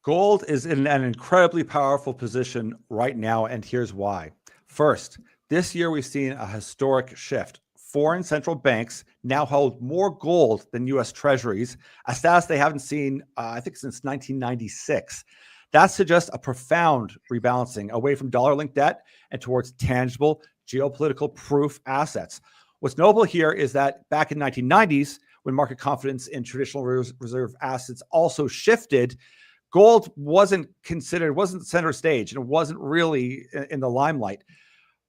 Gold is in an incredibly powerful position right now, and here's why. First, this year we've seen a historic shift. Foreign central banks now hold more gold than U.S. treasuries, a status they haven't seen, I think, since 1996. That suggests a profound rebalancing away from dollar-linked debt and towards tangible geopolitical proof assets. What's notable here is that back in 1990s, when market confidence in traditional reserve assets also shifted, gold wasn't center stage, and it wasn't really in the limelight.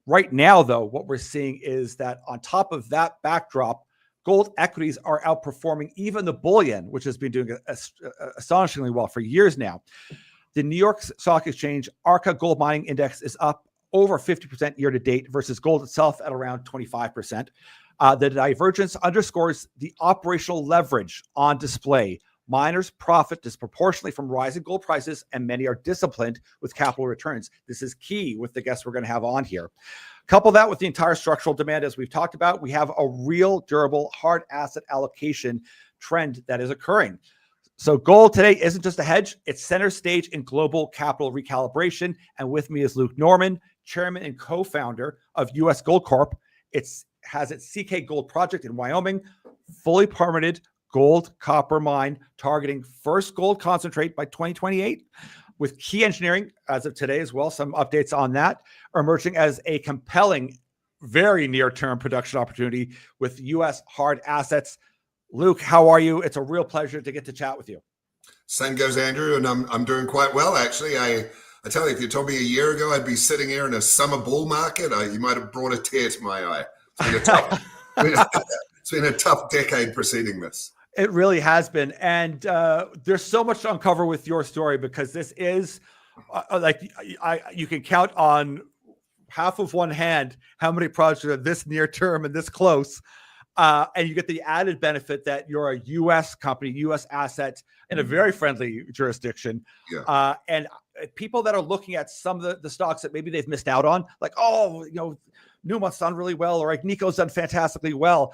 Right now, though, what we're seeing is that on top of that backdrop, gold equities are outperforming even the bullion, which has been doing astonishingly well for years now. The New York Stock Exchange ARCA Gold Mining Index is up over 50% year to date versus gold itself at around 25%. The divergence underscores the operational leverage on display. Miners profit disproportionately from rising gold prices, and many are disciplined with capital returns. This is key with the guests we're going to have on here. Couple that with the entire structural demand, as we've talked about, we have a real durable hard asset allocation trend that is occurring. So gold today isn't just a hedge, it's center stage in global capital recalibration. And with me is Luke Norman, chairman and co-founder of US Gold Corp. It has its CK Gold project in Wyoming, fully permitted gold copper mine targeting first gold concentrate by 2028, with key engineering as of today as well. Some updates on that are emerging as a compelling, very near-term production opportunity with U.S. hard assets. Luke, how are you? It's a real pleasure to get to chat with you. Same goes, Andrew, and I'm doing quite well, actually. I tell you, if you told me a year ago I'd be sitting here in a summer bull market, you might have brought a tear to my eye. It's been a tough decade preceding this. It really has been. And there's so much to uncover with your story, because this is you can count on half of one hand how many projects are this near term and this close. And you get the added benefit that you're a U.S. company, U.S. asset in a very friendly jurisdiction. Yeah. And people that are looking at some of the stocks that maybe they've missed out on, like, Newmont's done really well, or like Nico's done fantastically well.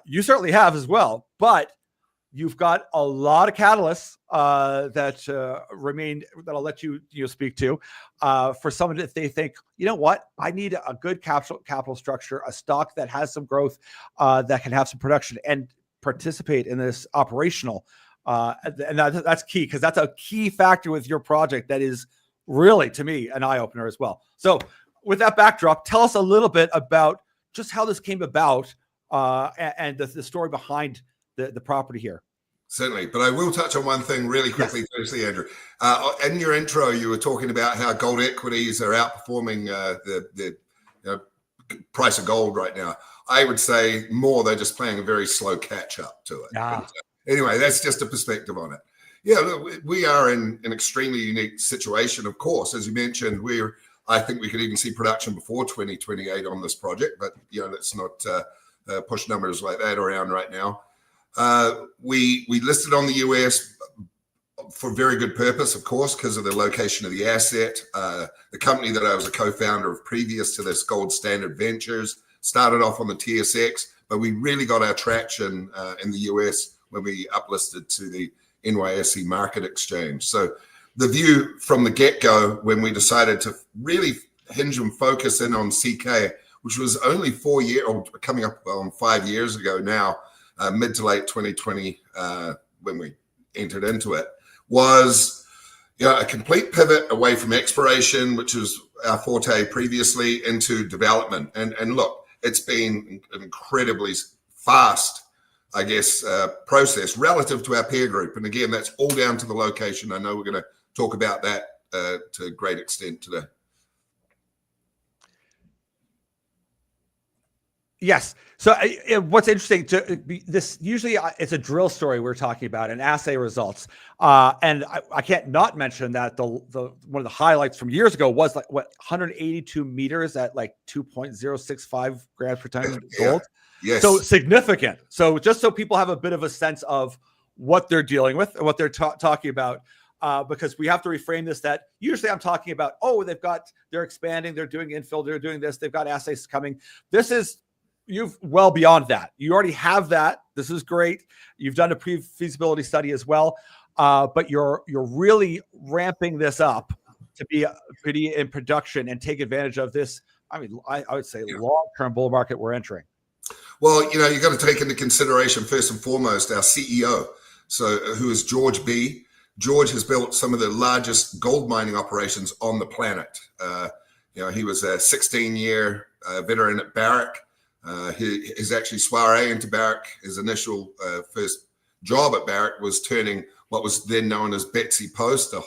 You certainly have as well, but you've got a lot of catalysts that remain that I'll let you speak to for someone if they think, you know what, I need a good capital structure, a stock that has some growth, that can have some production and participate in this operational. And that's key, because that's a key factor with your project that is really, to me, an eye opener as well. So with that backdrop, tell us a little bit about just how this came about and the story behind the property here. Certainly, but I will touch on one thing really quickly. Yes. Firstly, Andrew, in your intro, you were talking about how gold equities are outperforming the price of gold right now. I would say more, they're just playing a very slow catch up to it. But, anyway, that's just a perspective on it. Yeah, look, we are in an extremely unique situation, of course. As you mentioned, I think we could even see production before 2028 on this project, but let's not push numbers like that around right now. We listed on the US for very good purpose, of course, because of the location of the asset. The company that I was a co-founder of previous to this, Gold Standard Ventures, started off on the TSX, but we really got our traction in the US when we uplisted to the NYSE Market Exchange. So the view from the get-go, when we decided to really hinge and focus in on CK, which was only 4 years, or coming up on 5 years ago now, mid to late 2020, when we entered into it, was a complete pivot away from exploration, which was our forte previously, into development. And look, it's been an incredibly fast, I guess, process relative to our peer group. And again, that's all down to the location. I know we're going to talk about that to a great extent today. Yes. So what's interesting this usually it's a drill story we're talking about and assay results. And I can't not mention that the one of the highlights from years ago was 182 meters at 2.065 grams per ton gold. Yes. So significant. So just so people have a bit of a sense of what they're dealing with and what they're talking about. Because we have to reframe this that usually I'm talking about, they're expanding, they're doing infill, they're doing this, they've got assays coming. This is you've well beyond that. You already have that. This is great. You've done a pre-feasibility study as well. but you're really ramping this up to be in production and take advantage of this. I mean, I would say long-term bull market we're entering. Well, you know, you got to take into consideration first and foremost our CEO, who is George B. George has built some of the largest gold mining operations on the planet. You know, he was a 16-year veteran at Barrick. His actually soiree into Barrick, his initial first job at Barrick was turning what was then known as Betsy Post, a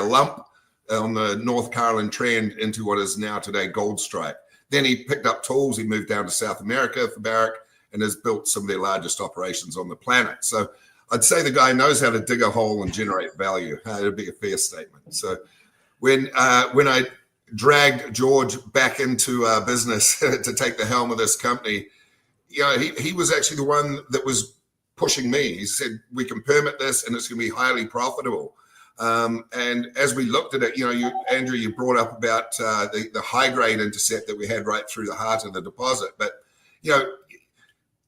lump on the North Carolina Trend into what is now today Goldstrike. Then he picked up tools. He moved down to South America for Barrick and has built some of their largest operations on the planet. So I'd say the guy knows how to dig a hole and generate value. It'd be a fair statement. So when I dragged George back into business to take the helm of this company, you know, he was actually the one that was pushing me. He said, we can permit this and it's going to be highly profitable. And as we looked at it, you know, Andrew, you brought up about the high grade intercept that we had right through the heart of the deposit. But, you know,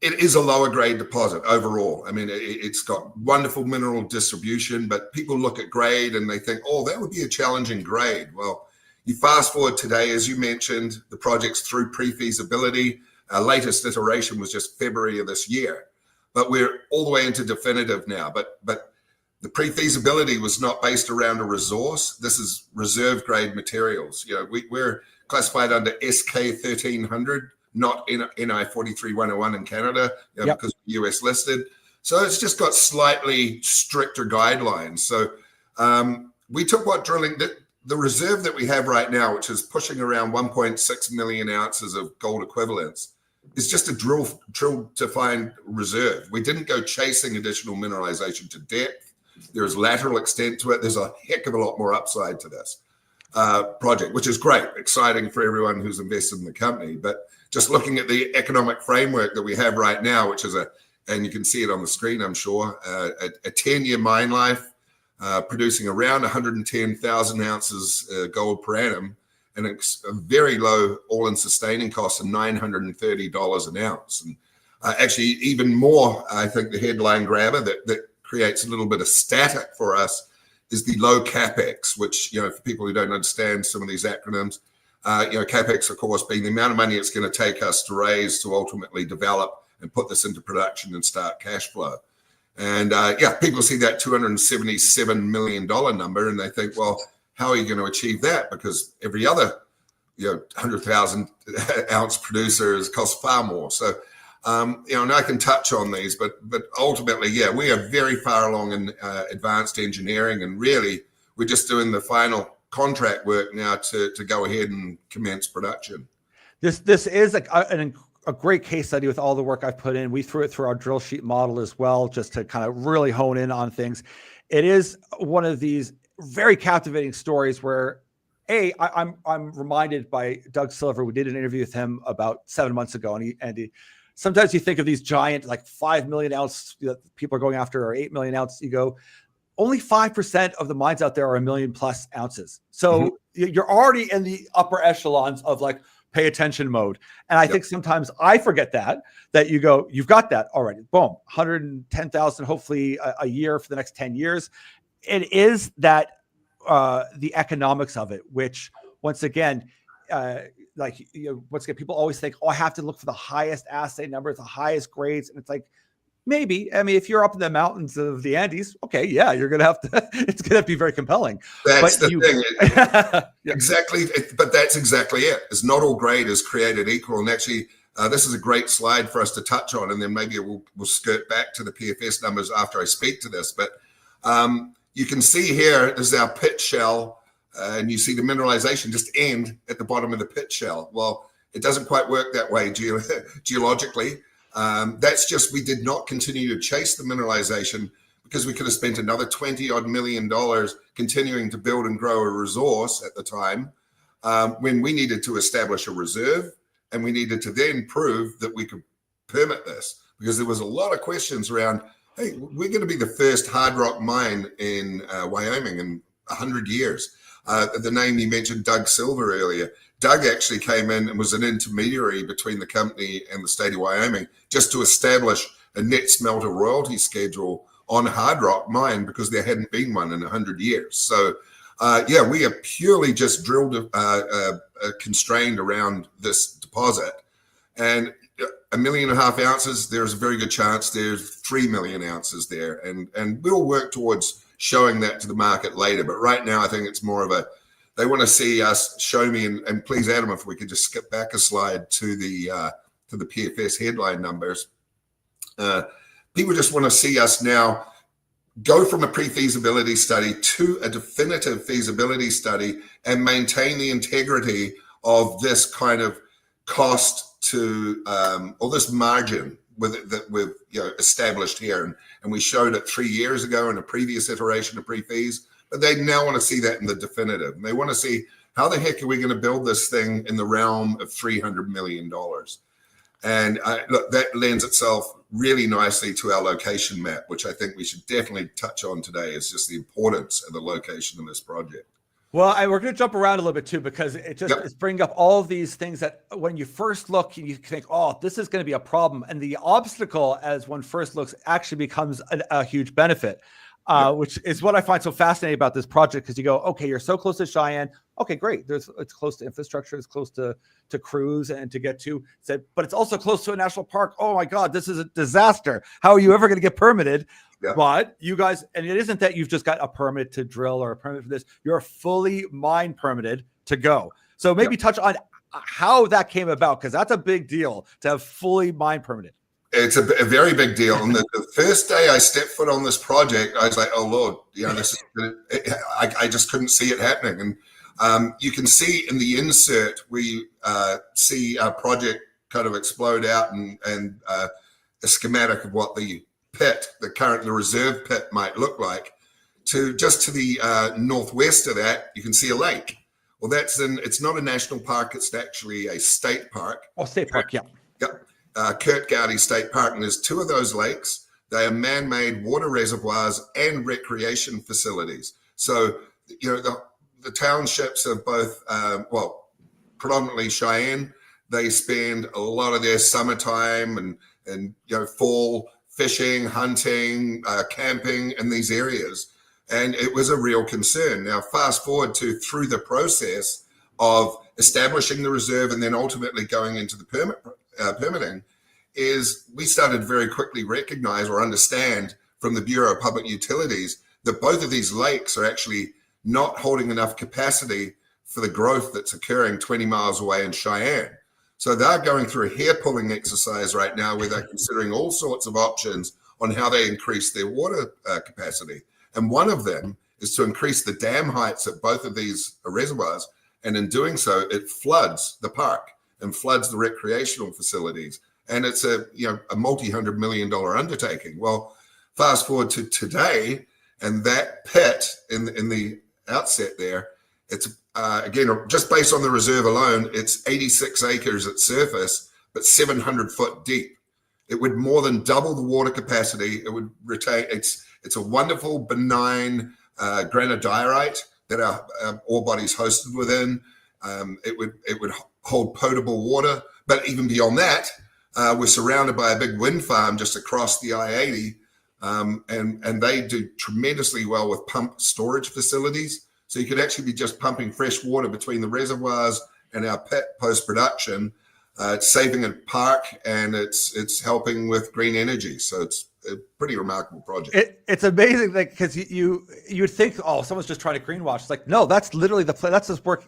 it is a lower grade deposit overall. I mean, it's got wonderful mineral distribution, but people look at grade and they think, oh, that would be a challenging grade. Well, you fast forward today, as you mentioned, the project's through pre-feasibility. Our latest iteration was just February of this year, but we're all the way into definitive now. But the pre-feasibility was not based around a resource. This is reserve grade materials. You know, we're classified under SK 1300, not NI 43101 in Canada, you know, because we're US listed. So it's just got slightly stricter guidelines. So we took the reserve that we have right now, which is pushing around 1.6 million ounces of gold equivalents, is just a drill to find reserve. We didn't go chasing additional mineralization to depth. There's lateral extent to it. There's a heck of a lot more upside to this project, which is great, exciting for everyone who's invested in the company. But just looking at the economic framework that we have right now, which is and you can see it on the screen, I'm sure, a 10-year mine life, producing around 110,000 ounces gold per annum, and a very low all-in sustaining cost of $930 an ounce. And actually, even more, I think the headline grabber that creates a little bit of static for us is the low capex, which, you know, for people who don't understand some of these acronyms, you know, capex, of course, being the amount of money it's going to take us to raise to ultimately develop and put this into production and start cash flow. And people see that $277 million number and they think, well, how are you going to achieve that? Because every other, you know, 100,000 ounce producer costs far more. So, you know, and I can touch on these, but ultimately, we are very far along in advanced engineering, and really we're just doing the final contract work now to go ahead and commence production. This is a great case study with all the work I've put in. We threw it through our drill sheet model as well, just to kind of really hone in on things. It is one of these very captivating stories where I'm reminded by Doug Silver. We did an interview with him about 7 months ago, and he sometimes you think of these giant, like 5 million ounce that people are going after, or 8 million ounce. You go, only 5% of the mines out there are 1 million plus ounces. So you're already in the upper echelons of like pay attention mode. And I think sometimes I forget that you go, you've got that already. Boom, 110,000, hopefully a year for the next 10 years. It is that the economics of it, which once again, people always think, oh, I have to look for the highest assay numbers, the highest grades. And it's like, maybe, I mean, if you're up in the mountains of the Andes, okay, yeah, you're going to have to, it's going to be very compelling. That's the thing. Exactly. But that's exactly it. It's not all grade is created equal. And actually, this is a great slide for us to touch on. And then maybe we'll skirt back to the PFS numbers after I speak to this. But you can see here, this is our pit shell. And you see the mineralization just end at the bottom of the pit shell. Well, it doesn't quite work that way geologically. That's just, we did not continue to chase the mineralization because we could have spent another $20 million continuing to build and grow a resource at the time, when we needed to establish a reserve, and we needed to then prove that we could permit this, because there was a lot of questions around, hey, we're going to be the first hard rock mine in Wyoming in 100 years. The name you mentioned, Doug Silver, earlier. Doug actually came in and was an intermediary between the company and the state of Wyoming just to establish a net smelter royalty schedule on hard rock mine because there hadn't been one in 100 years. So yeah, we are purely just drilled constrained around this deposit. And 1.5 million ounces, there's a very good chance there's 3 million ounces there. And we'll work towards showing that to the market later. But right now, I think it's more of a, they want to see us show me, and please, Adam, if we could just skip back a slide to the PFS headline numbers. People just want to see us now go from a pre-feasibility study to a definitive feasibility study and maintain the integrity of this kind of cost to, or this margin that we've established here. And we showed it 3 years ago in a previous iteration of pre-feas, but they now want to see that in the definitive. And they want to see, how the heck are we going to build this thing in the realm of $300 million? And look, that lends itself really nicely to our location map, which I think we should definitely touch on today, is just the importance of the location of this project. Well, we're going to jump around a little bit too, because it just is bringing up all of these things that when you first look, you think, oh, this is going to be a problem. And the obstacle, as one first looks, actually becomes a huge benefit, which is what I find so fascinating about this project. Because you go, okay, you're so close to Cheyenne. Okay, great. It's close to infrastructure. It's close to crews and to get to, but it's also close to a national park. Oh my God, this is a disaster. How are you ever going to get permitted? Yeah. But you guys, and it isn't that you've just got a permit to drill or a permit for this. You're fully mine permitted to go. So maybe touch on how that came about, because that's a big deal to have fully mine permitted. It's a very big deal. And the first day I stepped foot on this project, I was like, oh Lord, this is, I just couldn't see it happening. And you can see in the insert, we see our project kind of explode out, and a schematic of what the pit, the reserve pit might look like. Just to the northwest of that, you can see a lake. Well, it's not a national park. It's actually a state park. Oh, state park, yeah. Kurt Gowdy State Park. And there's two of those lakes. They are man-made water reservoirs and recreation facilities. So, the townships of both, predominantly Cheyenne, they spend a lot of their summertime and fall fishing, hunting, camping in these areas. And it was a real concern. Now, fast forward to through the process of establishing the reserve and then ultimately going into the permitting, is we started very quickly recognize or understand from the Bureau of Public Utilities that both of these lakes are actually not holding enough capacity for the growth that's occurring 20 miles away in Cheyenne. So they're going through a hair-pulling exercise right now where they're considering all sorts of options on how they increase their water capacity. And one of them is to increase the dam heights at both of these reservoirs. And in doing so, it floods the park and floods the recreational facilities. And it's a multi-$100 million undertaking. Well, fast forward to today, and that pit in the outset there, it's again, just based on the reserve alone, it's 86 acres at surface, but 700 foot deep. It would more than double the water capacity. It would retain, it's a wonderful, benign granodiorite that our ore body's hosted within. It would hold potable water, but even beyond that, we're surrounded by a big wind farm just across the I-80, and they do tremendously well with pump storage facilities. So you could actually be just pumping fresh water between the reservoirs and our pit post-production. It's saving a park, and it's helping with green energy. So it's a pretty remarkable project. It's amazing, because you would think, oh, someone's just trying to greenwash. It's like, no, that's literally the plan.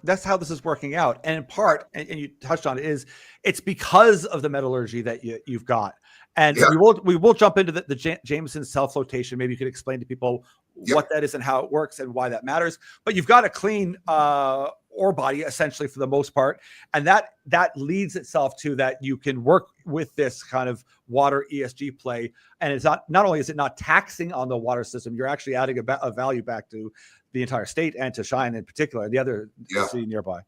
That's how this is working out. And in part, and you touched on it, it's because of the metallurgy that you've got. And we will jump into the Jameson self-flotation. Maybe you could explain to people what that is and how it works and why that matters. But you've got a clean ore body, essentially, for the most part. And that leads itself to that you can work with this kind of water ESG play. And it's not only is it not taxing on the water system, you're actually adding a value back to the entire state and to Cheyenne in particular, the other city nearby.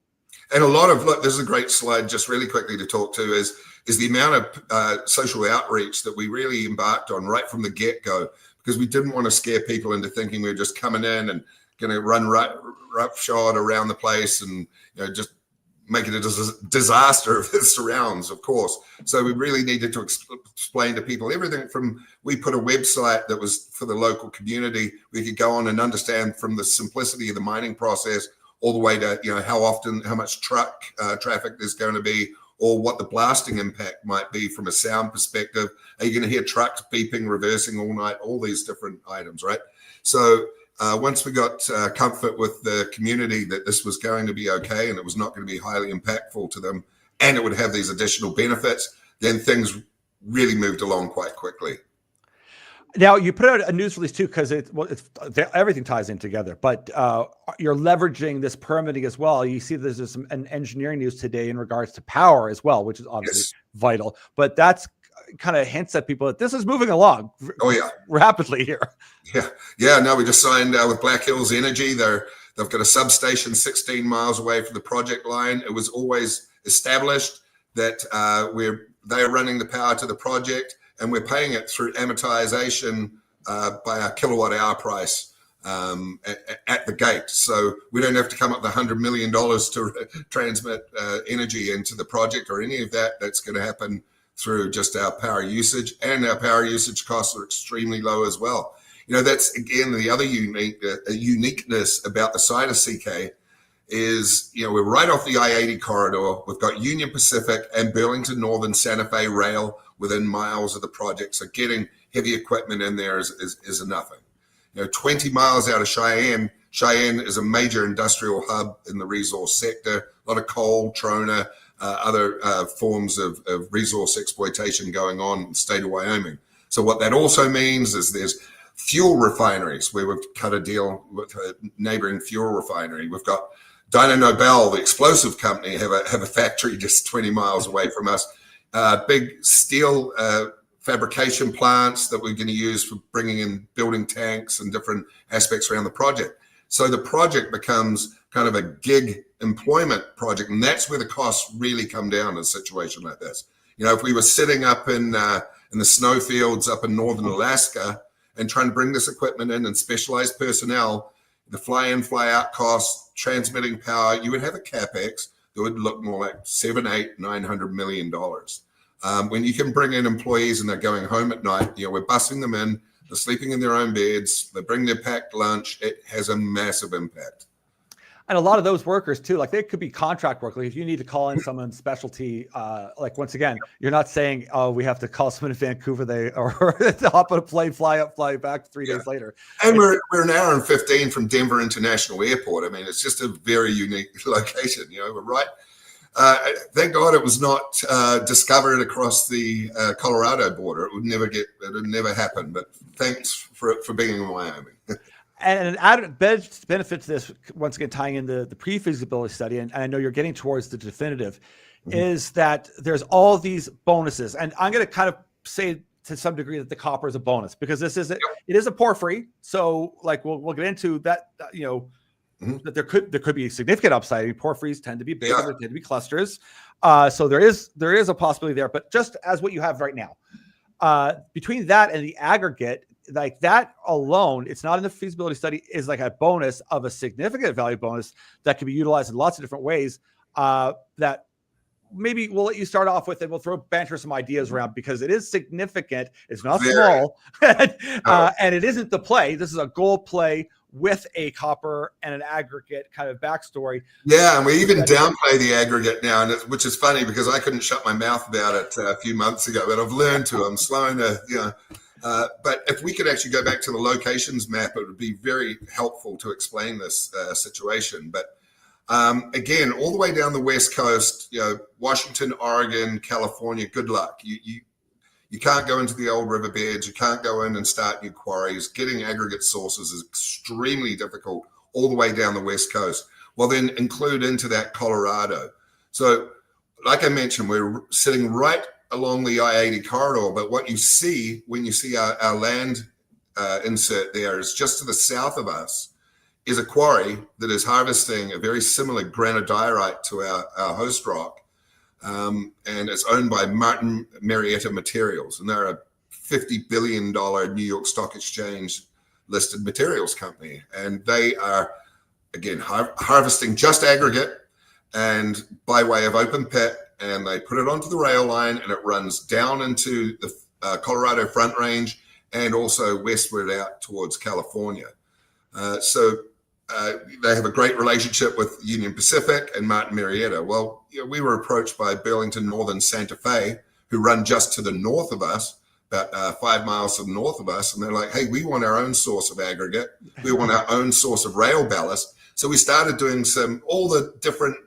And look, this is a great slide just really quickly to talk to is the amount of social outreach that we really embarked on right from the get-go, because we didn't want to scare people into thinking we were just coming in and going to run roughshod around the place and just make it a disaster if it surrounds, of course. So we really needed to explain to people everything from, we put a website that was for the local community. We could go on and understand from the simplicity of the mining process all the way to, how often, how much truck traffic there's going to be, or what the blasting impact might be from a sound perspective. Are you going to hear trucks beeping, reversing all night, all these different items, right? So once we got comfort with the community that this was going to be okay and it was not going to be highly impactful to them and it would have these additional benefits, then things really moved along quite quickly. Now you put out a news release too, because everything ties in together. But you're leveraging this permitting as well. You see, there's some engineering news today in regards to power as well, which is obviously vital. But that's kind of hints at people that this is moving along. Rapidly here. No, we just signed with Black Hills Energy. They've got a substation 16 miles away from the project line. It was always established that they're running the power to the project, and we're paying it through amortization by our kilowatt hour price at the gate. So we don't have to come up with $100 million to transmit energy into the project or any of that. That's going to happen through just our power usage, and our power usage costs are extremely low as well. That's again the other uniqueness about the site of CK is, we're right off the I-80 corridor. We've got Union Pacific and Burlington Northern Santa Fe rail within miles of the project. So getting heavy equipment in there is a nothing. 20 miles out of Cheyenne is a major industrial hub in the resource sector. A lot of coal, trona, other forms of resource exploitation going on in the state of Wyoming. So what that also means is there's fuel refineries where we've cut a deal with a neighboring fuel refinery. We've got Dyno Nobel, the explosive company, have a factory just 20 miles away from us. Big steel fabrication plants that we're going to use for bringing in building tanks and different aspects around the project. So the project becomes kind of a gig employment project, and that's where the costs really come down in a situation like this. If we were sitting up in the snowfields up in northern Alaska and trying to bring this equipment in and specialized personnel, the fly-in, fly-out costs, transmitting power, you would have a CapEx that would look more like $700, $800, $900 million. When you can bring in employees and they're going home at night, we're busing them in, they're sleeping in their own beds, they bring their packed lunch, it has a massive impact. And a lot of those workers too, like they could be contract work. Like if you need to call in someone's specialty, like once again, you're not saying, oh, we have to call someone in Vancouver, or to hop on a plane, fly up, fly back 3 days later. And we're an hour and 15 from Denver International Airport. I mean, it's just a very unique location. We're right. Thank God it was not discovered across the Colorado border. It would never happen. But thanks for being in Wyoming. And an added benefit to this, once again, tying in the pre-feasibility study, and I know you're getting towards the definitive, is that there's all these bonuses. And I'm going to kind of say to some degree that the copper is a bonus, because it is a porphyry. So like we'll get into that, that there could be a significant upside. I mean, porphyries tend to be big, they tend to be clusters. So there is a possibility there, but just as what you have right now, between that and the aggregate, like that alone, it's not in the feasibility study, is like a bonus of a significant value bonus that can be utilized in lots of different ways. That maybe we'll let you start off with, and we'll banter some ideas around, because it is significant. It's not small, and it isn't the play. This is a gold play with a copper and an aggregate kind of backstory. Yeah, and we even downplay the aggregate now, which is funny because I couldn't shut my mouth about it a few months ago, but I've learned to. I'm slowing to, but if we could actually go back to the locations map, it would be very helpful to explain this situation. But again, all the way down the West Coast, Washington, Oregon, California, good luck. You can't go into the old riverbeds. You can't go in and start new quarries. Getting aggregate sources is extremely difficult all the way down the West Coast. Well, then include into that Colorado. So like I mentioned, we're sitting right along the I-80 corridor, but what you see when you see our land insert there is just to the south of us is a quarry that is harvesting a very similar granodiorite to our host rock. And it's owned by Martin Marietta Materials, and they're a $50 billion New York Stock Exchange listed materials company. And they are, again, harvesting just aggregate. and by way of open pit, and they put it onto the rail line, and it runs down into the Colorado Front Range and also westward out towards California. So they have a great relationship with Union Pacific and Martin Marietta. Well, we were approached by Burlington Northern Santa Fe, who run just to the north of us, about 5 miles to the north of us. And they're like, hey, we want our own source of aggregate. We want our own source of rail ballast. So we started doing all the different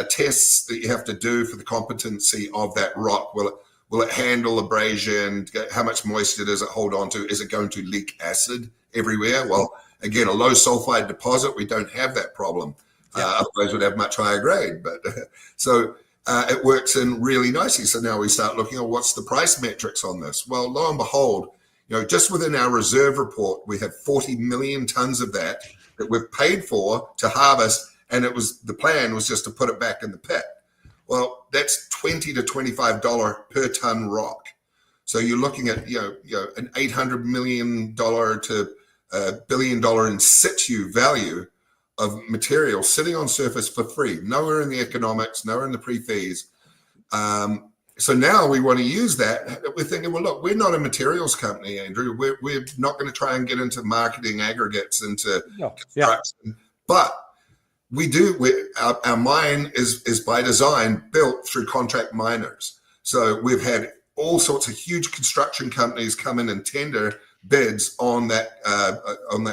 tests that you have to do for the competency of that rock. Will it handle abrasion? How much moisture does it hold on to? Is it going to leak acid everywhere? Well, again, a low sulfide deposit, we don't have that problem. Otherwise, we'd have much higher grade. But so it works in really nicely. So now we start looking at what's the price metrics on this. Well, lo and behold, just within our reserve report, we have 40 million tons of that we've paid for to harvest, and the plan was just to put it back in the pit. Well, that's $20 to $25 per ton rock. So you're looking at an $800 million to $1 billion in situ value of material sitting on surface for free, nowhere in the economics, nowhere in the pre-fees. So now we want to use that. We're thinking, well, look, we're not a materials company, Andrew. We're not going to try and get into marketing aggregates into construction, but we do. Our mine is by design built through contract miners. So we've had all sorts of huge construction companies come in and tender bids on that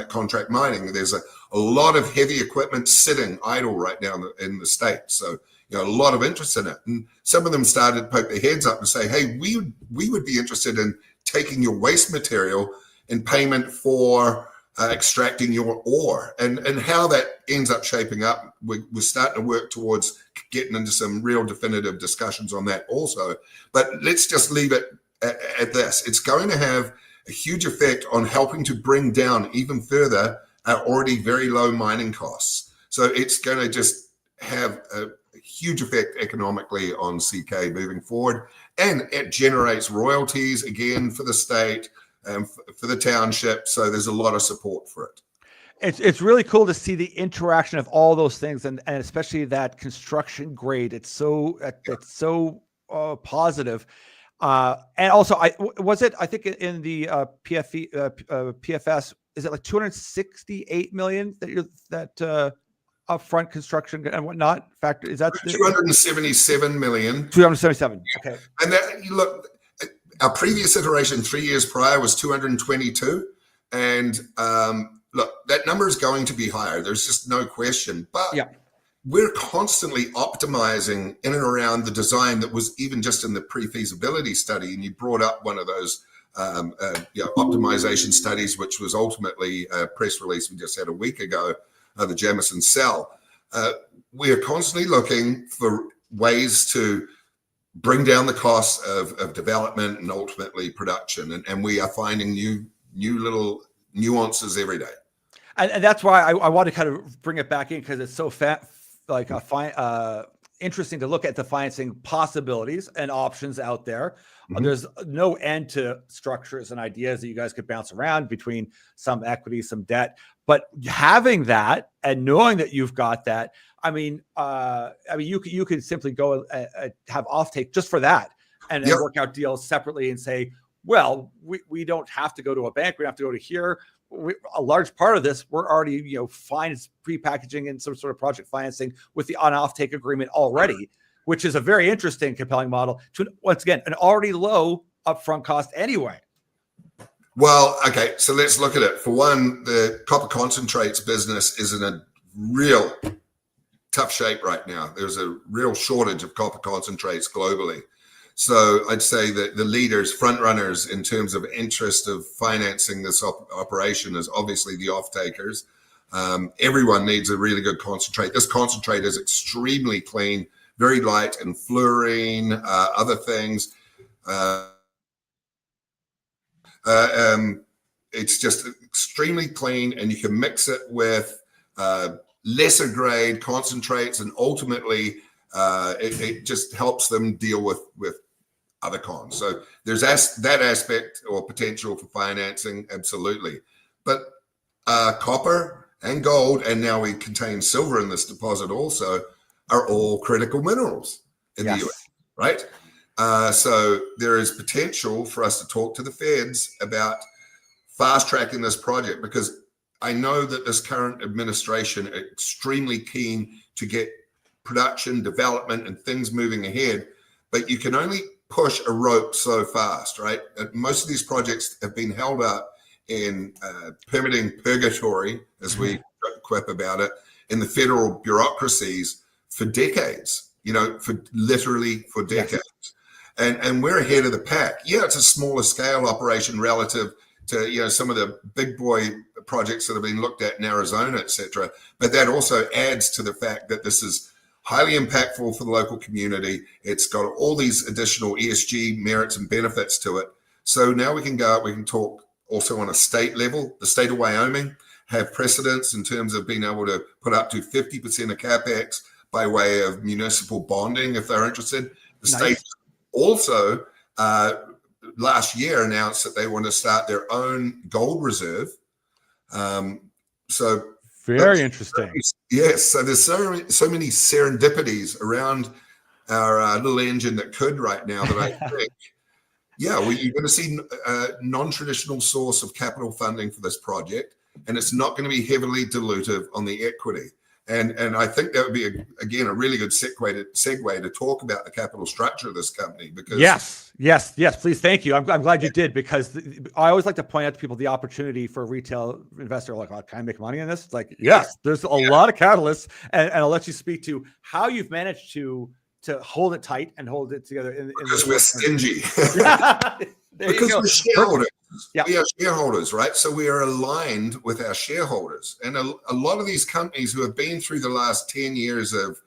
contract mining. There's a lot of heavy equipment sitting idle right now in the state. So a lot of interest in it. And some of them started to poke their heads up and say, hey, we would be interested in taking your waste material in payment for extracting your ore. And how that ends up shaping up, we're starting to work towards getting into some real definitive discussions on that also. But let's just leave it at this. It's going to have a huge effect on helping to bring down even further our already very low mining costs. So it's going to just have a huge effect economically on CK moving forward. And it generates royalties again for the state and for the township. So there's a lot of support for it. It's really cool to see the interaction of all those things, and especially that construction grade. It's so positive. And also, I think in the PFS, is it like 268 million that upfront construction and whatnot factor? Is that 277 million? 277. Okay. And that, look, our previous iteration 3 years prior was 222, and look, that number is going to be higher. There's just no question. But we're constantly optimizing in and around the design that was even just in the pre-feasibility study. And you brought up one of those optimization studies, which was ultimately a press release we just had a week ago, the Jamison cell. We are constantly looking for ways to bring down the costs of development and ultimately production. And we are finding new little nuances every day. And that's why I want to kind of bring it back in, because it's so interesting to look at the financing possibilities and options out there. Mm-hmm. There's no end to structures and ideas that you guys could bounce around between some equity, some debt. But having that and knowing that you've got that, you could simply go have offtake just for that and work out deals separately and say, well, we don't have to go to a bank. We don't have to go to here. A large part of this, we're already, pre-packaging and some sort of project financing with the on-offtake agreement already, which is a very interesting, compelling model to, once again, an already low upfront cost anyway. Well, okay, so let's look at it. For one, the copper concentrates business is in a real tough shape right now. There's a real shortage of copper concentrates globally. So I'd say that the leaders, front runners in terms of interest of financing this operation is obviously the off-takers. Everyone needs a really good concentrate. This concentrate is extremely clean, very light in fluorine, other things. It's just extremely clean, and you can mix it with lesser grade concentrates, and ultimately it just helps them deal with other cons. So there's that aspect or potential for financing, absolutely. But copper and gold, and now we contain silver in this deposit also, are all critical minerals in the US, right? So there is potential for us to talk to the feds about fast tracking this project, because I know that this current administration are extremely keen to get production, development, and things moving ahead, but you can only push a rope so fast, right? Most of these projects have been held up in permitting purgatory, as we quip about it, in the federal bureaucracies for decades, for decades. And we're ahead of the pack. Yeah, it's a smaller scale operation relative to some of the big boy projects that have been looked at in Arizona, et cetera. But that also adds to the fact that this is highly impactful for the local community. It's got all these additional ESG merits and benefits to it. So now we can go out, we can talk also on a state level. The state of Wyoming have precedents in terms of being able to put up to 50% of CapEx by way of municipal bonding if they're interested. The state also last year announced that they want to start their own gold reserve. So very interesting. Yes. So there's so many serendipities around our little engine that could right now that I think, you're going to see a non-traditional source of capital funding for this project, and it's not going to be heavily dilutive on the equity. And I think that would be, again, a really good segue to talk about the capital structure of this company. Because yes, please, thank you. I'm glad you did, because I always like to point out to people the opportunity for a retail investor. Like, can I make money in this? Like, yes, there's a lot of catalysts, and I'll let you speak to how you've managed to hold it tight and hold it together. Because we're stingy. Because we're shareholders. Yeah. We are shareholders, right? So we are aligned with our shareholders. And a lot of these companies who have been through the last 10 years of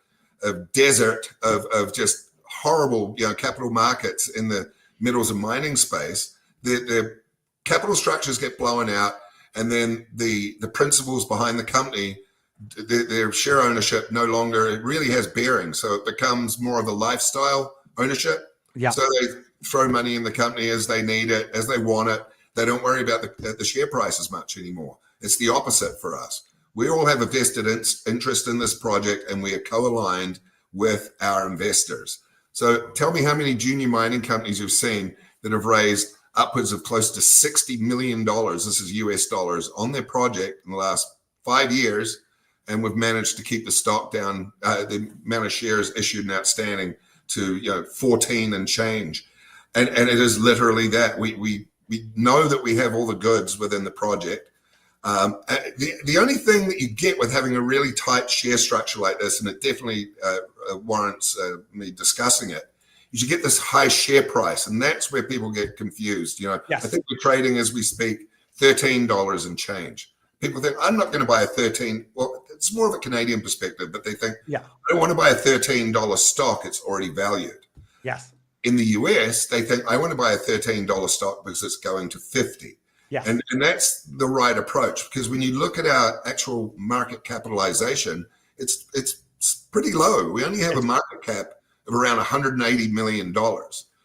desert, of just horrible capital markets in the metals and mining space, their capital structures get blown out, and then the principles behind the company, their share ownership no longer really has bearing. So it becomes more of a lifestyle ownership. Yeah. So they throw money in the company as they need it, as they want it. They don't worry about the share price as much anymore. It's the opposite for us. We all have a vested interest in this project, and we are co-aligned with our investors. So tell me how many junior mining companies you've seen that have raised upwards of close to $60 million, this is US dollars, on their project in the last 5 years, and we've managed to keep the stock down, the amount of shares issued and outstanding to 14 and change. And it is literally that. We know that we have all the goods within the project. The only thing that you get with having a really tight share structure like this, and it definitely warrants me discussing it, is you get this high share price, and that's where people get confused. Yes. I think we're trading as we speak $13 and change. People think, I'm not going to buy a 13. Well, it's more of a Canadian perspective, but they think, I don't want to buy a $13 stock. It's already valued. Yes. In the US, they think, I want to buy a $13 stock because it's going to 50. Yes. And that's the right approach, because when you look at our actual market capitalization, it's pretty low. We only have a market cap of around $180 million.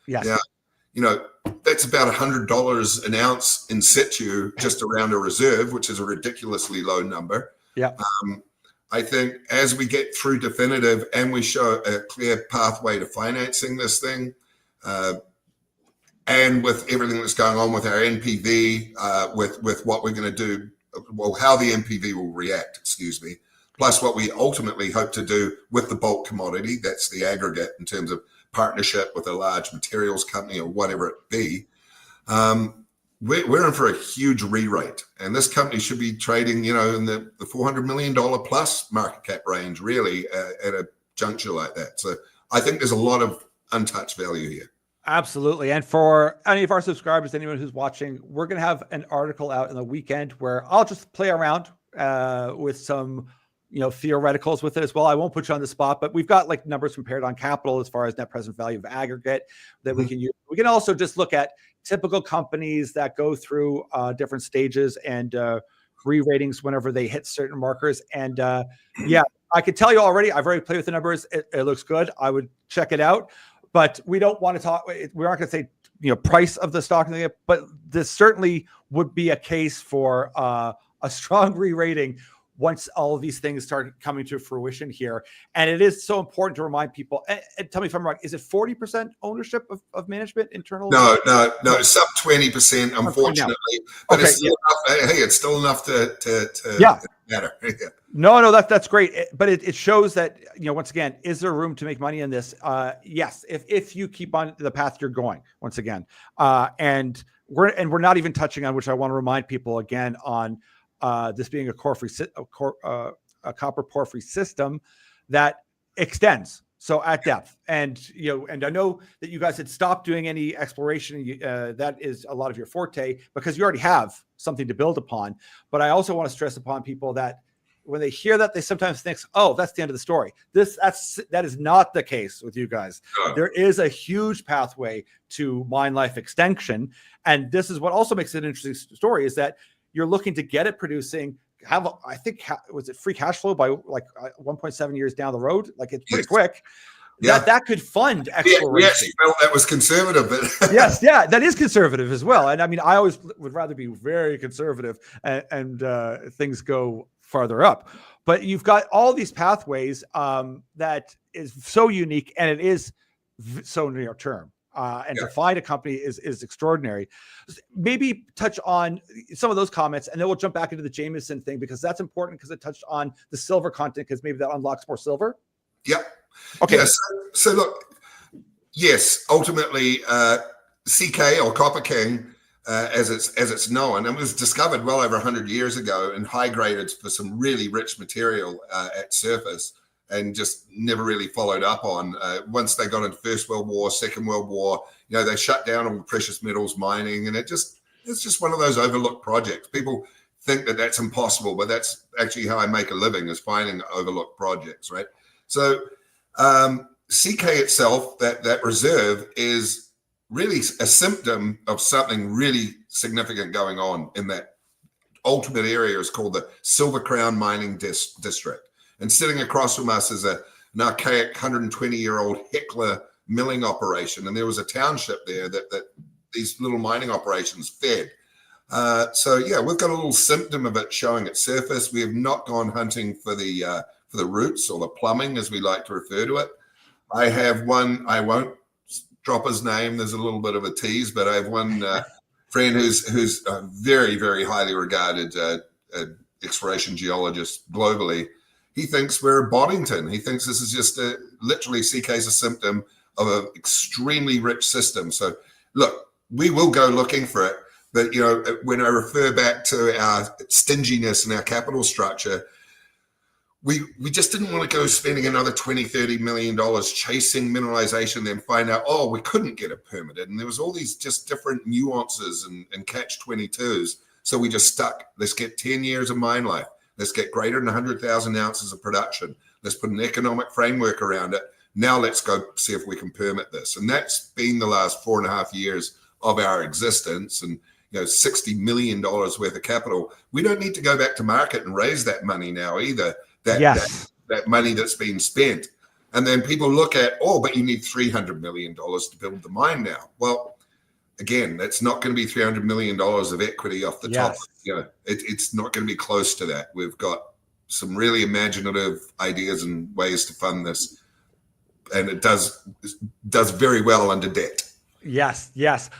Yes. Now, that's about $100 an ounce in situ just around a reserve, which is a ridiculously low number. Yeah. I think as we get through definitive and we show a clear pathway to financing this thing, and with everything that's going on with our NPV, with what we're going to do, well, how the NPV will react, plus what we ultimately hope to do with the bulk commodity, that's the aggregate in terms of partnership with a large materials company or whatever it be, we're in for a huge re-rate. And this company should be trading, in the $400 million plus market cap range, really, at a juncture like that. So I think there's a lot of untouched value here. Absolutely. And for any of our subscribers, anyone who's watching, we're going to have an article out in the weekend where I'll just play around with some theoreticals with it as well. I won't put you on the spot, but we've got like numbers from Paradigm Capital as far as net present value of aggregate that we can use. We can also just look at typical companies that go through different stages and re-ratings whenever they hit certain markers. And I can tell you already, I've already played with the numbers. It looks good. I would check it out, but we don't want to talk. We aren't going to say, price of the stock, but this certainly would be a case for a strong re-rating once all of these things start coming to fruition here. And it is so important to remind people, and tell me if I'm wrong, is it 40% ownership of management internal? No, sub 20%, unfortunately. But okay, it's still enough, hey, it's still enough to matter. No, that's great. But it shows that, once again, is there room to make money in this? Yes, if you keep on the path you're going, once again. And we're not even touching on, which I want to remind people again on this being a copper porphyry system that extends. So at depth, and I know that you guys had stopped doing any exploration. That is a lot of your forte because you already have something to build upon. But I also want to stress upon people that when they hear that, they sometimes think, "Oh, that's the end of the story." That is not the case with you guys. There is a huge pathway to mine life extension, and this is what also makes it an interesting story: is that you're looking to get it producing. I think was it free cash flow by like 1.7 years down the road? Like it's pretty quick. Yeah, that could fund exploration. We actually felt that was conservative, but yes, that is conservative as well. And I mean, I always would rather be very conservative and things go farther up. But you've got all these pathways that is so unique, and it is so near term. To find a company is extraordinary. Maybe touch on some of those comments, and then we'll jump back into the Jameson thing because that's important because it touched on the silver content because maybe that unlocks more silver. Yep. Okay. Yeah, so look, yes, ultimately, CK or Copper King, as it's known, and was discovered well over 100 years ago and high graded for some really rich material at surface. And just never really followed up on. Once they got into First World War, Second World War, they shut down all precious metals mining, and it's just one of those overlooked projects. People think that that's impossible, but that's actually how I make a living, is finding overlooked projects, right? So CK itself, that reserve, is really a symptom of something really significant going on in that ultimate area. Is called the Silver Crown Mining District. And sitting across from us is an archaic 120-year-old Heckler milling operation. And there was a township there that these little mining operations fed. So we've got a little symptom of it showing at surface. We have not gone hunting for the roots or the plumbing, as we like to refer to it. I have one, I won't drop his name. There's a little bit of a tease, but I have one friend who's a very, very highly regarded exploration geologist globally. He thinks we're Boddington. He thinks this is just literally CK's a symptom of an extremely rich system. So look, we will go looking for it. But, when I refer back to our stinginess and our capital structure, we just didn't want to go spending another $20-30 million chasing mineralization, then find out, we couldn't get it permitted. And there was all these just different nuances and catch-22s. So we just stuck. Let's get 10 years of mine life. Let's get greater than 100,000 ounces of production. Let's put an economic framework around it. Now let's go see if we can permit this. And that's been the last 4.5 years of our existence. And $60 million worth of capital. We don't need to go back to market and raise that money now either. That money that's been spent. And then people look at, but you need $300 million to build the mine now. Well, again, that's not going to be $300 million of equity off the top. It's not going to be close to that. We've got some really imaginative ideas and ways to fund this, and it does very well under debt. Yes.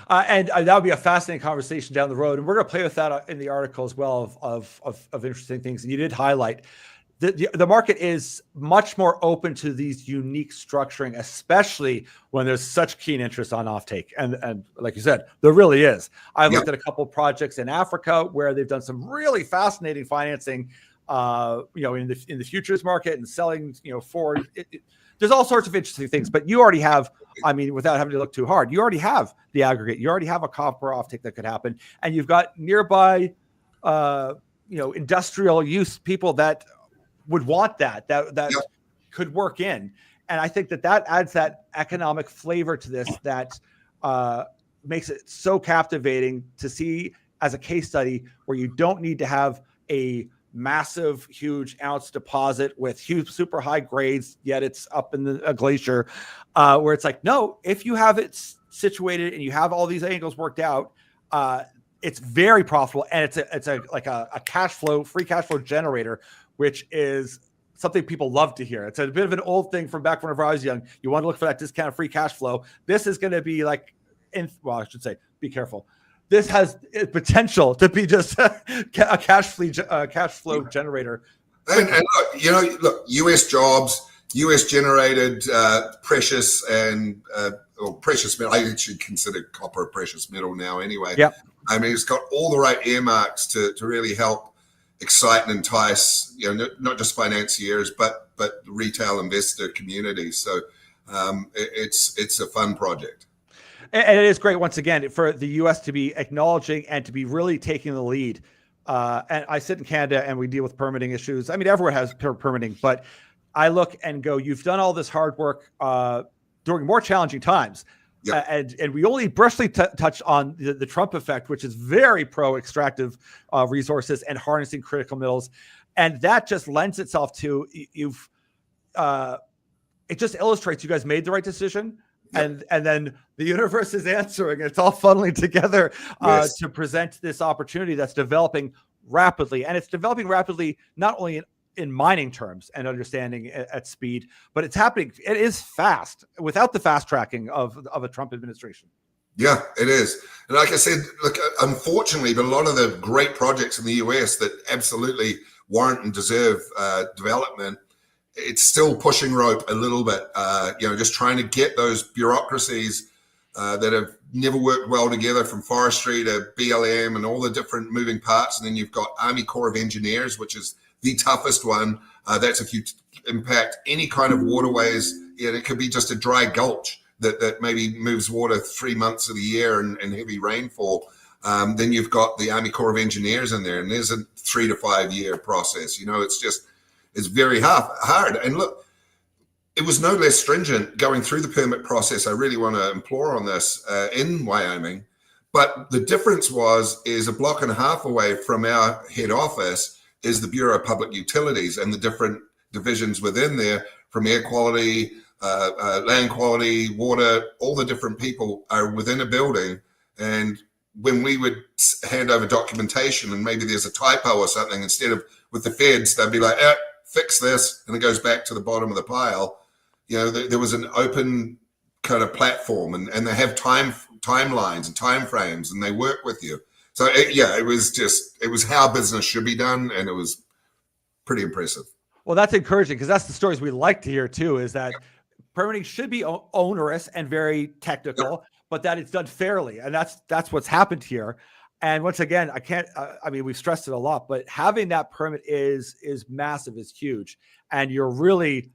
And that would be a fascinating conversation down the road. And we're going to play with that in the article as well of interesting things. And you did highlight the market is much more open to these unique structuring, especially when there's such keen interest on offtake. And like you said, there really is. I've looked at a couple of projects in Africa where they've done some really fascinating financing, in the futures market and selling, forward. There's all sorts of interesting things, but you already have, without having to look too hard, you already have the aggregate. You already have a copper offtake that could happen. And you've got nearby, industrial use people that would want that could work in. And I think that adds that economic flavor to this that makes it so captivating to see as a case study where you don't need to have a massive, huge ounce deposit with huge, super high grades, yet it's up in a glacier, where it's like, no, if you have it situated and you have all these angles worked out, it's very profitable. And it's a free cash flow generator, which is something people love to hear. It's a bit of an old thing from back whenever I was young. You want to look for that discounted free cash flow. This is going to be like, I should say, be careful. This has potential to be just a cash flow generator. And look, U.S. jobs, U.S. generated precious and precious metal. I actually consider copper a precious metal now anyway. Yep. I mean, it's got all the right earmarks to really help excite and entice, not just financiers, but the retail investor community. So it's a fun project. And it is great, once again, for the U.S. to be acknowledging and to be really taking the lead. And I sit in Canada and we deal with permitting issues. I mean, everywhere has permitting, but I look and go, you've done all this hard work during more challenging times. Yep. And we only briefly touched on the Trump effect, which is very pro-extractive resources and harnessing critical minerals. And that just lends itself to it just illustrates you guys made the right decision. Yep. And then the universe is answering. It's all funneling together to present this opportunity that's developing rapidly. And it's developing rapidly, not only in mining terms and understanding at speed, but it's happening. It is fast without the fast tracking of a Trump administration. Yeah, it is. And like I said, look, unfortunately, but a lot of the great projects in the US that absolutely warrant and deserve development, it's still pushing rope a little bit, just trying to get those bureaucracies that have never worked well together, from forestry to BLM and all the different moving parts. And then you've got Army Corps of Engineers, which is the toughest one. That's if you impact any kind of waterways. It could be just a dry gulch that maybe moves water 3 months of the year and heavy rainfall. Then you've got the Army Corps of Engineers in there, and there's a 3 to 5 year process. It's very hard. And look, it was no less stringent going through the permit process. I really want to implore on this in Wyoming. But the difference is a block and a half away from our head office is the Bureau of Public Utilities, and the different divisions within there, from air quality, land quality, water, all the different people are within a building. And when we would hand over documentation and maybe there's a typo or something, instead of with the feds, they'd be like, fix this, and it goes back to the bottom of the pile. There was an open kind of platform, and they have timelines and time frames, and they work with you. So it was how business should be done, and it was pretty impressive. Well, that's encouraging, because that's the stories we like to hear too, is that permitting should be onerous and very technical, but that it's done fairly. And that's what's happened here. And once again, we've stressed it a lot, but having that permit is massive, is huge. And you're really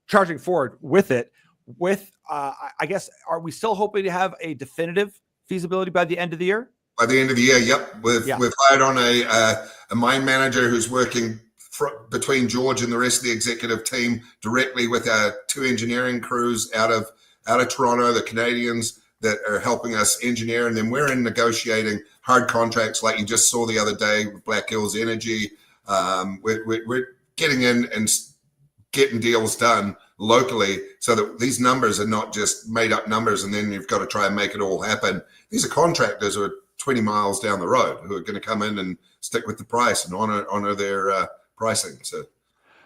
charging forward with it. I guess, are we still hoping to have a definitive feasibility by the end of the year? By the end of the year, yep. We've hired on a mine manager who's working between George and the rest of the executive team directly with our 2 engineering crews out of Toronto, the Canadians that are helping us engineer. And then we're in negotiating hard contracts like you just saw the other day with Black Hills Energy. We're getting in and getting deals done locally so that these numbers are not just made up numbers and then you've got to try and make it all happen. These are contractors who are 20 miles down the road who are going to come in and stick with the price and honor their pricing. So,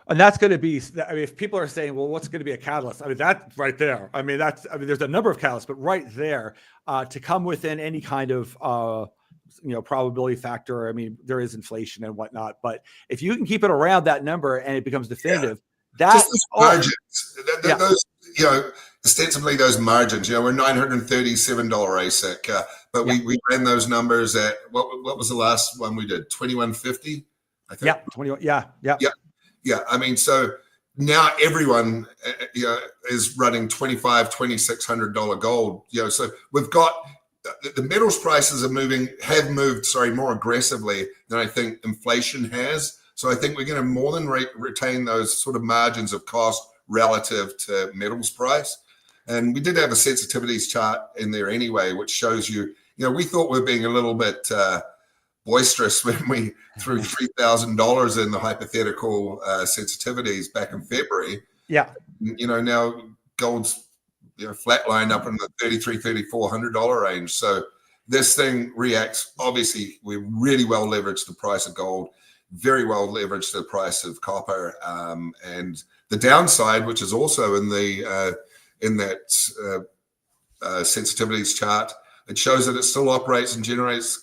and that's going to be, if people are saying, well, what's going to be a catalyst? That right there. There's a number of catalysts, but right there to come within any kind of, probability factor. There is inflation and whatnot, but if you can keep it around that number and it becomes definitive, just those margins, those, ostensibly those margins, we're $937 ASIC, but we ran those numbers at what was the last one we did? 2150, I think. Yeah, 21. Yeah. So now everyone, is running $2,600 gold. So we've got the metals prices have moved more aggressively than I think inflation has. So I think we're going to more than retain those sort of margins of cost relative to metals price. And we did have a sensitivities chart in there anyway, which shows you, we thought we were being a little bit boisterous when we threw $3,000 in the hypothetical sensitivities back in February. Yeah. Now gold's flatlined up in the $3,300, $3,400 range. So this thing reacts. Obviously, we really well leveraged the price of gold. very well leveraged to the price of copper. And the downside, which is also in the in that sensitivities chart, it shows that it still operates and generates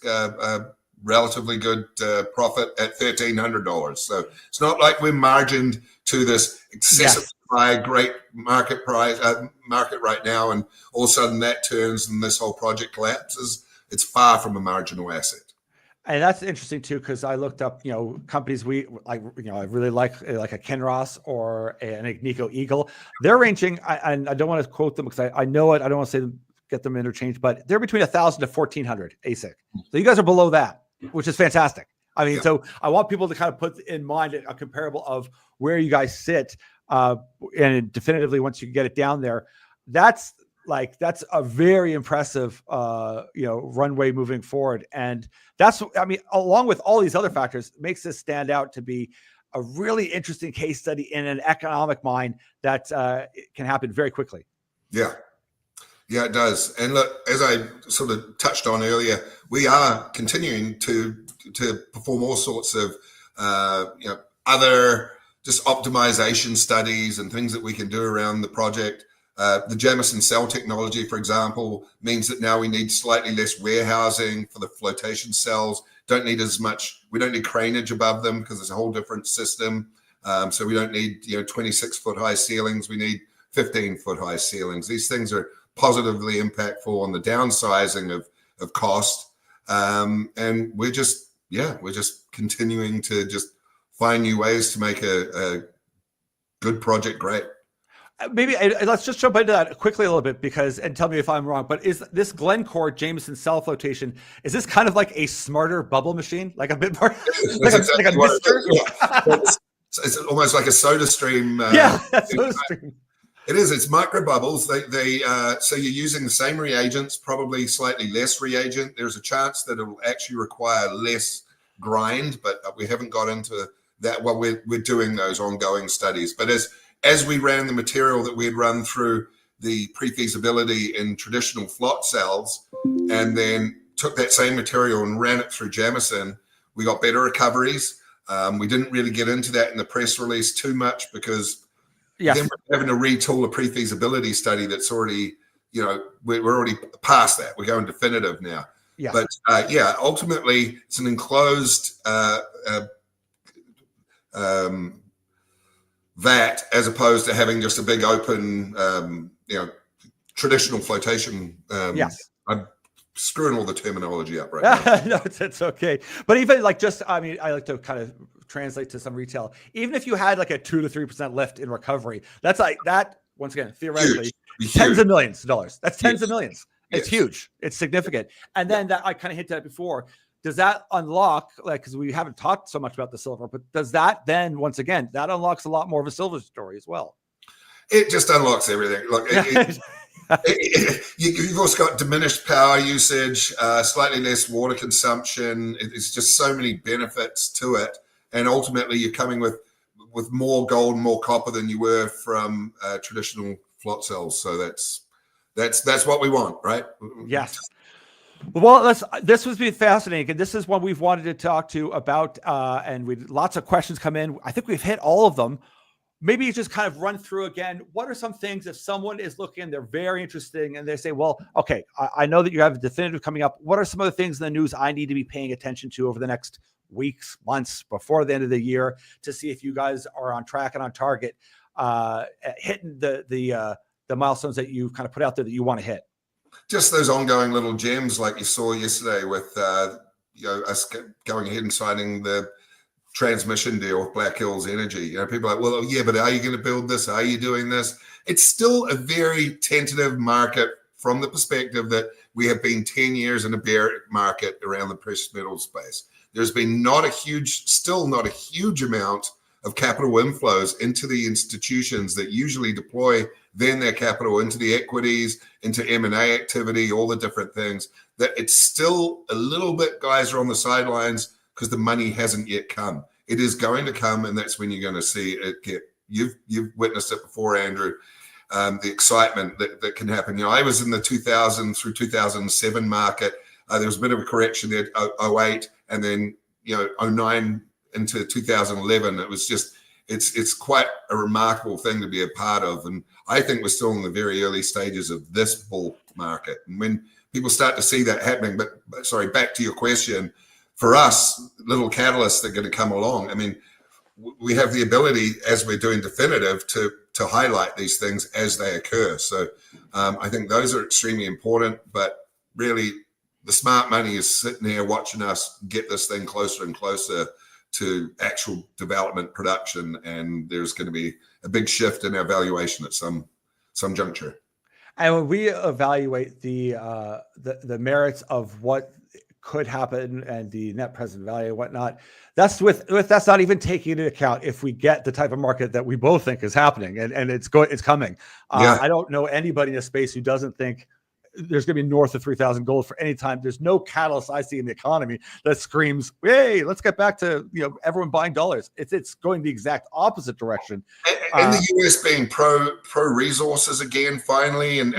relatively good profit at $1,300. So it's not like we're margined to this excessive high, great market price market right now, and all of a sudden that turns and this whole project collapses. It's far from a marginal asset. And that's interesting too, because I looked up, companies we like, I really like a Kinross or an Agnico Eagle. They're ranging, and I don't want to quote them because I know it. I don't want to say get them interchanged, but they're between 1,000 to 1,400 ASIC. So you guys are below that, which is fantastic. I mean, so I want people to kind of put in mind a comparable of where you guys sit, and definitively once you get it down there, that's a very impressive, runway moving forward. And that's, along with all these other factors, makes this stand out to be a really interesting case study in an economic mine that can happen very quickly. Yeah, it does. And look, as I sort of touched on earlier, we are continuing to perform all sorts of, other just optimization studies and things that we can do around the project. The Jamison cell technology, for example, means that now we need slightly less warehousing for the flotation cells. We don't need craneage above them because it's a whole different system. So we don't need 26-foot high ceilings. We need 15-foot high ceilings. These things are positively impactful on the downsizing of cost. And we're just continuing to just find new ways to make a good project great. Maybe let's just jump into that quickly a little bit, and tell me if I'm wrong, but is this Glencore Jamison cell flotation, is this kind of like a smarter bubble machine? Like a bit more like a mister? It's almost like a soda stream. Soda stream. It is. It's micro bubbles. So you're using the same reagents, probably slightly less reagent. There's a chance that it will actually require less grind, but we haven't got into that. Well, we're doing those ongoing studies. But as we ran the material that we had run through the pre-feasibility in traditional flot cells, and then took that same material and ran it through Jamison, we got better recoveries. We didn't really get into that in the press release too much because then we're having to retool a pre-feasibility study that's already, we're already past that. We're going definitive now. Yeah. But ultimately it's an enclosed vat, as opposed to having just a big open, traditional flotation. I'm screwing all the terminology up right now. No, it's okay. But even I like to kind of translate to some retail. Even if you had like a 2 to 3% lift in recovery, that's like that. Once again, theoretically, tens of millions of dollars. That's tens of millions. It's huge. It's significant. And then that I kind of hinted at before. Does that unlock, because we haven't talked so much about the silver, but does that then, once again, that unlocks a lot more of a silver story as well? It just unlocks everything. Look, you've also got diminished power usage, slightly less water consumption. It's just so many benefits to it. And ultimately, you're coming with more gold, more copper than you were from traditional flot cells. So that's what we want, right? Yes. Well, this was fascinating, and this is one we've wanted to talk to about, and we lots of questions come in. I think we've hit all of them. Maybe you just kind of run through again. What are some things if someone is looking, they're very interesting, and they say, well, okay, I know that you have a definitive coming up. What are some of the things in the news I need to be paying attention to over the next weeks, months, before the end of the year to see if you guys are on track and on target, hitting the milestones that you kind of put out there that you want to hit? Just those ongoing little gems like you saw yesterday with us going ahead and signing the transmission deal with Black Hills Energy. People are like, well, yeah, but are you going to build this? Are you doing this? It's still a very tentative market from the perspective that we have been 10 years in a bear market around the precious metal space. There's been still not a huge amount of capital inflows into the institutions that usually deploy then their capital into the equities, into M&A activity, all the different things. That it's still a little bit, guys are on the sidelines because the money hasn't yet come. It is going to come, and that's when you're going to see it get. You've witnessed it before, Andrew. The excitement that can happen. I was in the 2000 through 2007 market. There was a bit of a correction there, 08, and then 09 into 2011. It was just, it's quite a remarkable thing to be a part of. And I think we're still in the very early stages of this bull market. And when people start to see that happening, but sorry, back to your question, for us, little catalysts that are going to come along. I mean, we have the ability, as we're doing definitive, to highlight these things as they occur. So I think those are extremely important, but really the smart money is sitting here watching us get this thing closer and closer to actual development production. And there's going to be a big shift in our valuation at some juncture. And when we evaluate the merits of what could happen and the net present value and whatnot, that's that's not even taking into account if we get the type of market that we both think is happening and it's coming. I don't know anybody in a space who doesn't think there's going to be north of 3,000 gold for any time. There's no catalyst I see in the economy that screams, hey, let's get back to everyone buying dollars. It's going the exact opposite direction. And the US being pro resources again, finally, and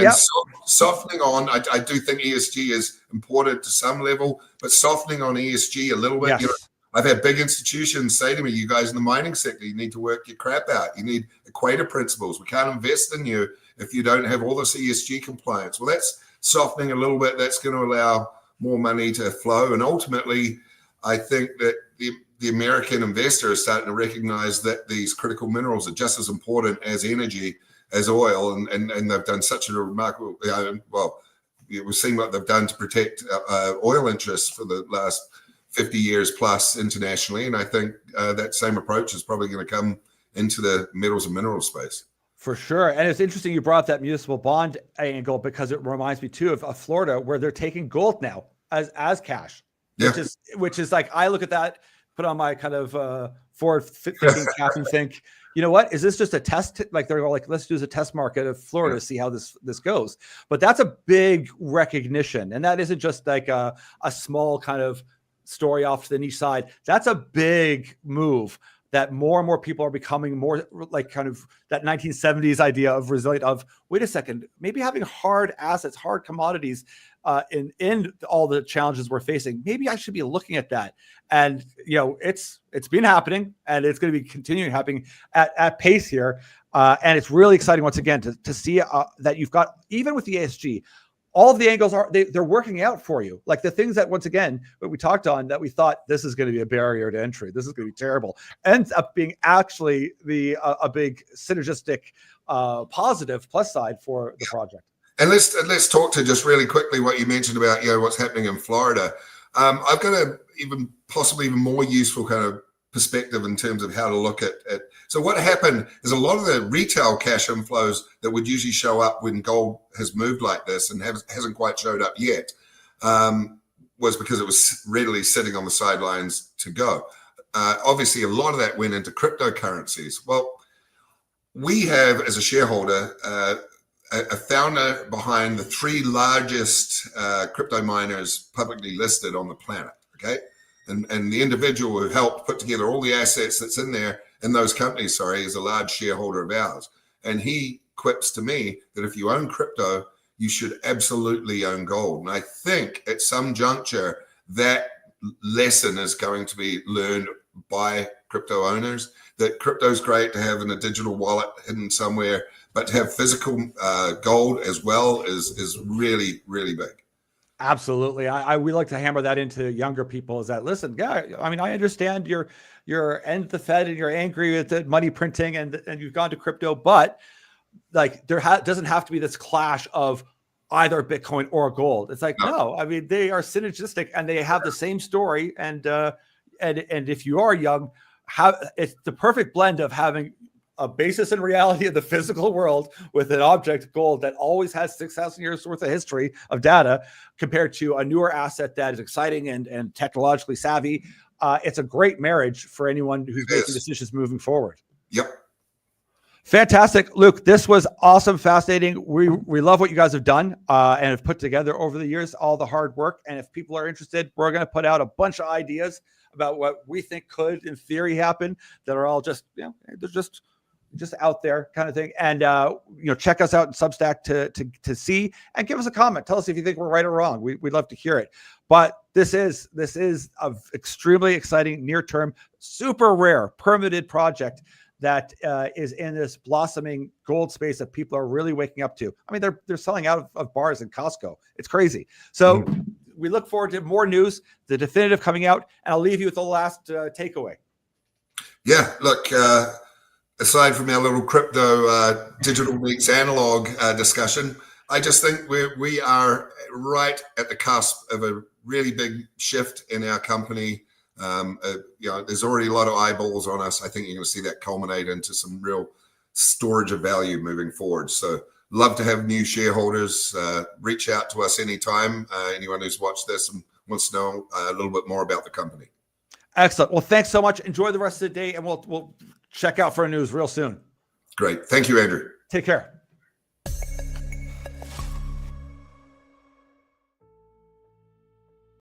softening on. I do think ESG is important to some level, but softening on ESG a little bit. Yes. I've had big institutions say to me, you guys in the mining sector, you need to work your crap out. You need equator principles. We can't invest in you if you don't have all this ESG compliance. Well, that's softening a little bit. That's going to allow more money to flow. And ultimately, I think that the American investor is starting to recognize that these critical minerals are just as important as energy, as oil. And they've done such a remarkable, we've seen what they've done to protect oil interests for the last 50 years plus internationally. And I think that same approach is probably going to come into the metals and minerals space. For sure. And it's interesting you brought up that municipal bond angle, because it reminds me too of Florida, where they're taking gold now as cash, which is like, I look at that, put on my kind of forward thinking cap and think, you know what, is this just a test? Like they're like, let's do a test market of Florida to see how this goes. But that's a big recognition. And that isn't just like a small kind of story off to the niche side. That's a big move, that more and more people are becoming more like kind of that 1970s idea of resilient, of wait a second, maybe having hard assets, hard commodities in all the challenges we're facing. Maybe I should be looking at that. And, it's been happening, and it's going to be continuing happening at pace here. And it's really exciting once again to see that you've got, even with the ESG, all of the angles they're working out for you. Like the things that, once again, what we talked on, that we thought this is going to be a barrier to entry, this is going to be terrible, ends up being actually a big synergistic positive plus side for the project. And let's talk to just really quickly what you mentioned about what's happening in Florida. I've got a possibly even more useful kind of perspective in terms of how to look at it. So what happened is a lot of the retail cash inflows that would usually show up when gold has moved like this and hasn't quite showed up yet was because it was readily sitting on the sidelines to go. Obviously, a lot of that went into cryptocurrencies. Well, we have, as a shareholder, a founder behind the three largest crypto miners publicly listed on the planet, okay? And the individual who helped put together all the assets that's in there, in those companies, is a large shareholder of ours. And he quips to me that if you own crypto, you should absolutely own gold. And I think at some juncture, that lesson is going to be learned by crypto owners, that crypto is great to have in a digital wallet hidden somewhere, but to have physical gold as well is really, really big. Absolutely. We like to hammer that into younger people, is that, listen, I mean, I understand you're and the Fed and you're angry with the money printing and you've gone to crypto, but like there doesn't have to be this clash of either Bitcoin or gold. It's like, no, I mean, they are synergistic and they have the same story. And if you are young, it's the perfect blend of having a basis in reality of the physical world with an object, gold, that always has 6,000 years worth of history of data, compared to a newer asset that is exciting and technologically savvy. It's a great marriage for anyone who's making decisions moving forward. Yep. Fantastic. Luke, this was awesome, fascinating. We love what you guys have done and have put together over the years, all the hard work. And if people are interested, we're going to put out a bunch of ideas about what we think could, in theory, happen that are all just, they're just just out there kind of thing. And check us out in Substack to see, and give us a comment. Tell us if you think we're right or wrong. We'd love to hear it. But this is a extremely exciting, near-term, super rare permitted project that is in this blossoming gold space that people are really waking up to. I mean, they're selling out of bars in Costco. It's crazy. So we look forward to more news, the definitive coming out, and I'll leave you with the last takeaway. Yeah, look, aside from our little crypto digital meets analog discussion, I just think we are right at the cusp of a really big shift in our company. There's already a lot of eyeballs on us. I think you're going to see that culminate into some real storage of value moving forward. So love to have new shareholders. Reach out to us anytime. Anyone who's watched this and wants to know a little bit more about the company. Excellent. Well, thanks so much. Enjoy the rest of the day, and we'll check out for news real soon. Great. Thank you, Andrew. Take care.